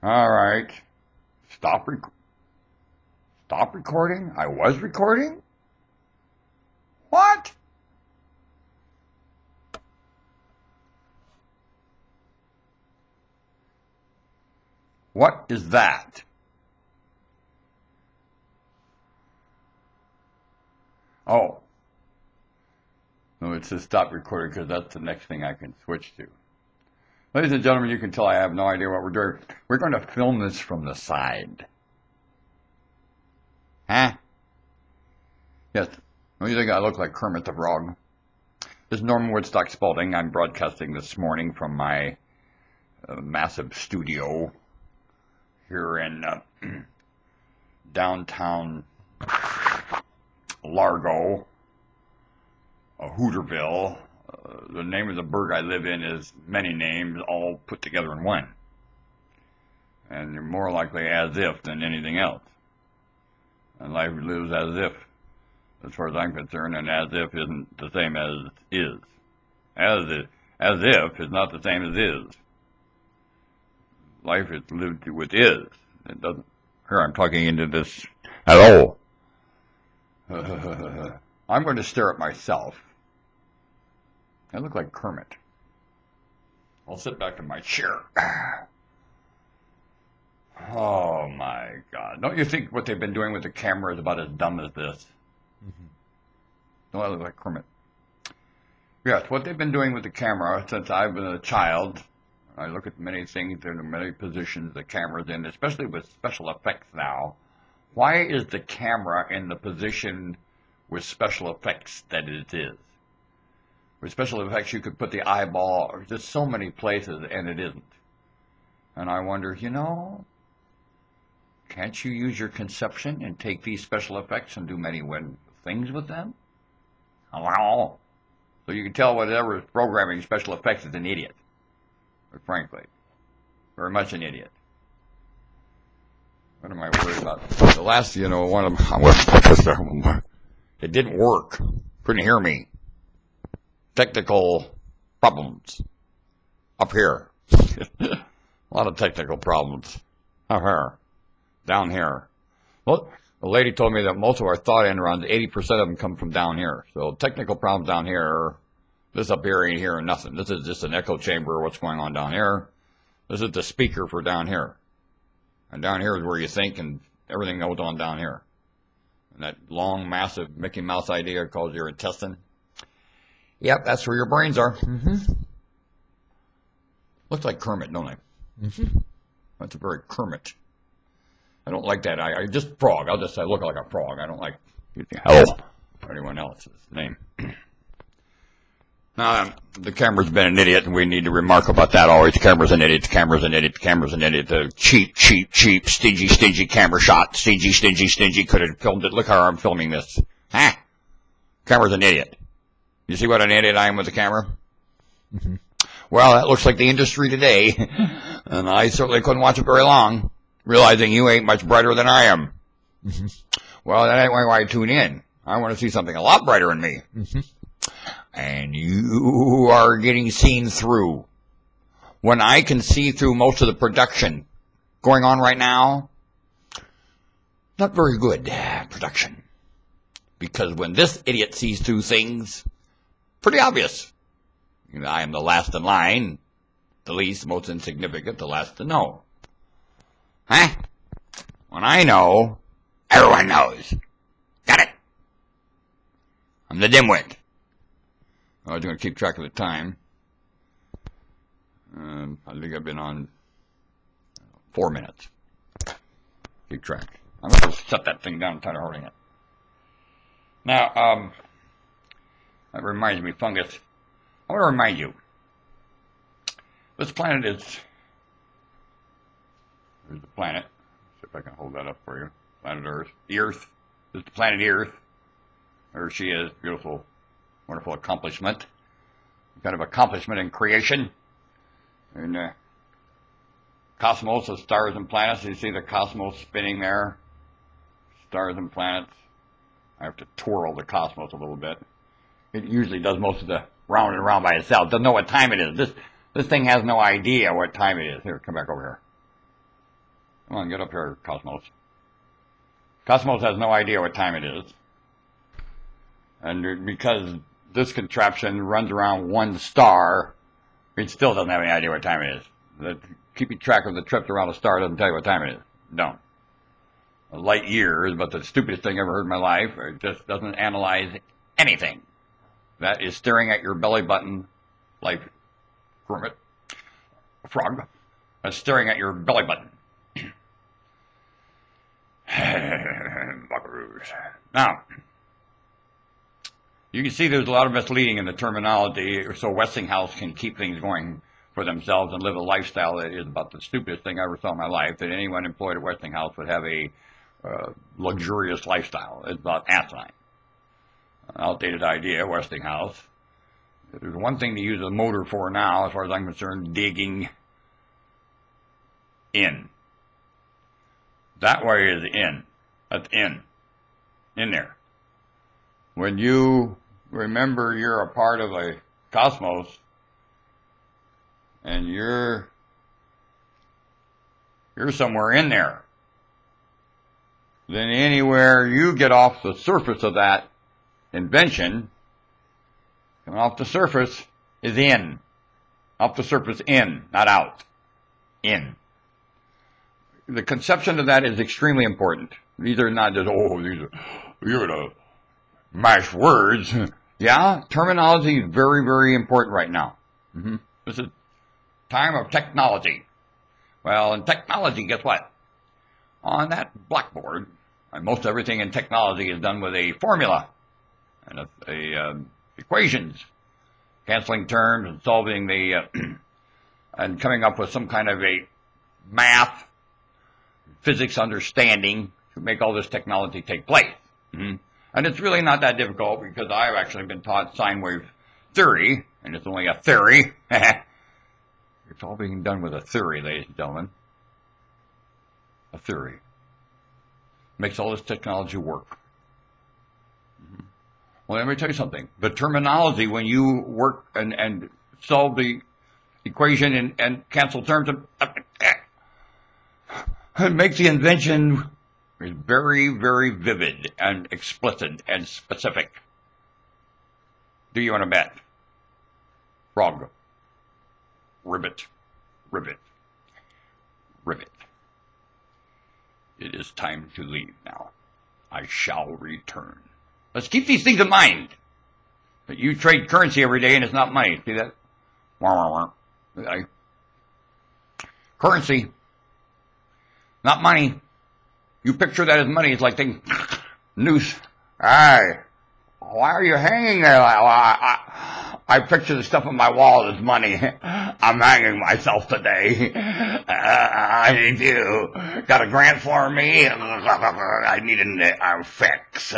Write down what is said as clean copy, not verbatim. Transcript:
All right. Stop recording? I was recording? What? What is that? Oh. No, it says stop recording because that's the next thing I can switch to. Ladies and gentlemen, you can tell I have no idea what we're doing. We're going to film this from the side. Huh? Yes. Don't you think I look like Kermit the Frog? This is Norman Woodstock Spalding. I'm broadcasting this morning from my massive studio here in downtown Largo, Hooterville. The name of the burg I live in is many names, all put together in one. And you're more likely as if than anything else. And life lives as far as I'm concerned, and as if isn't the same as is. As if is not the same as is. Life is lived with is. It doesn't. Here I'm talking into this at all. I'm going to stare at myself. I look like Kermit. I'll sit back in my chair. Oh my God. Don't you think what they've been doing with the camera is about as dumb as this? Mm-hmm. Don't I look like Kermit? Yes, what they've been doing with the camera since I've been a child, I look at many things in many positions the camera's in, especially with special effects now. Why is the camera in the position with special effects that it is? With special effects, you could put the eyeball, just so many places, and it isn't. And I wonder, can't you use your conception and take these special effects and do many things with them? Hello? So you can tell whatever is programming special effects is an idiot. But frankly, very much an idiot. What am I worried about? The last, one of them, it didn't work. Couldn't hear me. Technical problems up here. A lot of technical problems up here, down here. Well, the lady told me that most of our thought environs, 80% of them come from down here. So technical problems down here, this up here ain't hearing nothing. This is just an echo chamber of what's going on down here. This is the speaker for down here. And down here is where you think and everything goes on down here. And that long, massive Mickey Mouse idea called your intestine. Yep, that's where your brains are. Mm-hmm. Looks like Kermit, don't I? Mm-hmm. That's a very Kermit. I don't like that. I just frog. I'll just say I look like a frog. I don't like hello or anyone else's name. Now, the camera's been an idiot, and we need to remark about that always. The camera's an idiot. The camera's an idiot. The camera's an idiot. The cheap, stingy camera shot. Stingy. Could have filmed it. Look how I'm filming this. Huh? Camera's an idiot. You see what an idiot I am with the camera? Mm-hmm. Well, that looks like the industry today, and I certainly couldn't watch it very long, realizing you ain't much brighter than I am. Mm-hmm. Well, that ain't why I tune in. I want to see something a lot brighter than me. Mm-hmm. And you are getting seen through. When I can see through most of the production going on right now, not very good production. Because when this idiot sees through things, pretty obvious. I am the last in line, the least, most insignificant, the last to know. Huh? When I know, everyone knows. Got it? I'm the dimwit. I was going to keep track of the time. I think I've been on 4 minutes. Keep track. I'm going to set that thing down and start holding it. Now, that reminds me, fungus. I want to remind you, this planet is, there's the planet. See if I can hold that up for you. Planet Earth. The Earth. This is the planet Earth. There she is. Beautiful, wonderful accomplishment. Kind of accomplishment in creation. And cosmos of stars and planets. You see the cosmos spinning there? Stars and planets. I have to twirl the cosmos a little bit. It usually does most of the round and round by itself. Doesn't know what time it is. This thing has no idea what time it is. Here, come back over here. Come on, get up here, Cosmos. Cosmos has no idea what time it is. And because this contraption runs around one star, it still doesn't have any idea what time it is. Keeping track of the trips around a star doesn't tell you what time it is. Don't. A light year is about the stupidest thing I ever heard in my life. It just doesn't analyze anything. That is staring at your belly button like Kermit, a frog. That's staring at your belly button. Buckaroos. Now, you can see there's a lot of misleading in the terminology, so Westinghouse can keep things going for themselves and live a lifestyle that is about the stupidest thing I ever saw in my life, that anyone employed at Westinghouse would have a luxurious lifestyle. It's about asinine. An outdated idea, Westinghouse. There's one thing to use a motor for now, as far as I'm concerned, digging in. That way is in. That's in. In there. When you remember you're a part of a cosmos, and you're somewhere in there, then anywhere you get off the surface of that invention, coming off the surface is in. Off the surface in, not out. In. The conception of that is extremely important. These are not just, you're going to mash words. Yeah, terminology is very, very important right now. This is time of technology. Well, in technology, guess what? On that blackboard, most everything in technology is done with a formula and equations, canceling terms and solving and coming up with some kind of a math, physics understanding to make all this technology take place. And it's really not that difficult, because I've actually been taught sine wave theory, and it's only a theory. It's all being done with a theory, ladies and gentlemen. A theory. Makes all this technology work. Well, let me tell you something. The terminology, when you work and solve the equation and cancel terms, and make the invention very, very vivid and explicit and specific. Do you want to bet? Frog. Ribbit. Ribbit. Ribbit. It is time to leave now. I shall return. Let's keep these things in mind. That you trade currency every day and it's not money. See that? Currency. Not money. You picture that as money. It's like the noose. Hey, why are you hanging there? I picture the stuff on my wall as money. I'm hanging myself today. I need you. Got a grant for me? I need a fix.